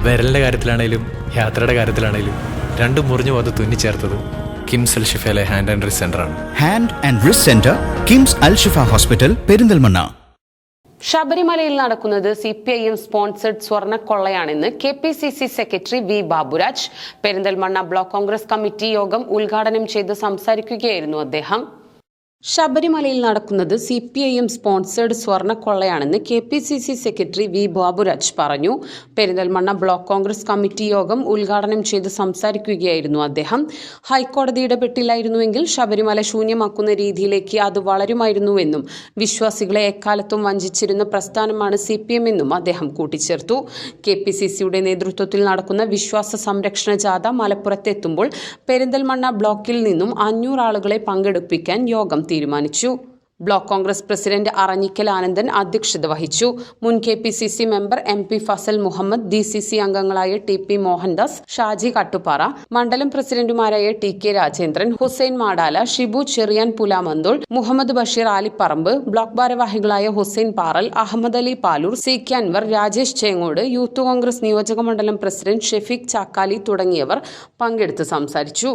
വിരലിൻ്റെ കാര്യത്തിലാണേലും യാത്രയുടെ കാര്യത്തിലാണേലും രണ്ടും മുറിഞ്ഞു പോകാതെ തുന്നിച്ചേർത്തത് കിംസ് അൽ ഷിഫയിലെ ഹാൻഡ് ആൻഡ് റിസ്റ്റ് സെൻ്ററാണ്. Hand and wrist centre, KIMS Al Shifa hospital, Perinthalmanna. ശബരിമലയിൽ നടക്കുന്നത് CPIM സ്പോൺസേഡ് സ്വർണ്ണക്കൊള്ളയാണെന്ന് KPCC secretary V. Baburaj. Perinthalmanna block Congress committee യോഗം ഉദ്ഘാടനം ചെയ്ത് സംസാരിക്കുകയായിരുന്നു അദ്ദേഹം. ശബരിമലയിൽ നടക്കുന്നത് CPIM സ്പോൺസേഡ് സ്വർണ്ണക്കൊള്ളയാണെന്ന് KPCC സെക്രട്ടറി V. ബാബുരാജ് പറഞ്ഞു. പെരിന്തൽമണ്ണ ബ്ലോക്ക് കോൺഗ്രസ് കമ്മിറ്റി യോഗം ഉദ്ഘാടനം ചെയ്ത് സംസാരിക്കുകയായിരുന്നു അദ്ദേഹം. ഹൈക്കോടതി ഇടപെട്ടില്ലായിരുന്നുവെങ്കിൽ ശബരിമല ശൂന്യമാക്കുന്ന രീതിയിലേക്ക് അത് വളരുമായിരുന്നുവെന്നും വിശ്വാസികളെ എക്കാലത്തും വഞ്ചിച്ചിരുന്ന പ്രസ്ഥാനമാണ് CPM എന്നും അദ്ദേഹം കൂട്ടിച്ചേർത്തു. KPCCയുടെ നേതൃത്വത്തിൽ നടക്കുന്ന വിശ്വാസ സംരക്ഷണ ജാഥ മലപ്പുറത്തെത്തുമ്പോൾ പെരിന്തൽമണ്ണ ബ്ലോക്കിൽ നിന്നും 500 ആളുകളെ പങ്കെടുപ്പിക്കാൻ യോഗം തീരുമാനിച്ചു. ബ്ലോക്ക് കോൺഗ്രസ് പ്രസിഡന്റ് അറഞ്ഞിക്കൽ ആനന്ദൻ അധ്യക്ഷത വഹിച്ചു. മുൻ KPCC member MP Fazal Muhammad, DCC അംഗങ്ങളായ TP മോഹൻദാസ്, ഷാജി കട്ടുപാറ, മണ്ഡലം പ്രസിഡന്റുമാരായ TK രാജേന്ദ്രൻ, ഹുസൈൻ മാടാല, ഷിബു ചെറിയാൻ പുലാമന്തോൾ, മുഹമ്മദ് ബഷീർ ആലിപ്പറമ്പ്, ബ്ലോക്ക് ഭാരവാഹികളായ ഹുസൈൻ പാറൽ, അഹമ്മദ് അലി പാലൂർ, CK അൻവർ, രാജേഷ് ചേങ്ങോട്, യൂത്ത് കോൺഗ്രസ് നിയോജക മണ്ഡലം പ്രസിഡന്റ് ഷെഫീഖ് ചാക്കാലി തുടങ്ങിയവർ പങ്കെടുത്ത് സംസാരിച്ചു.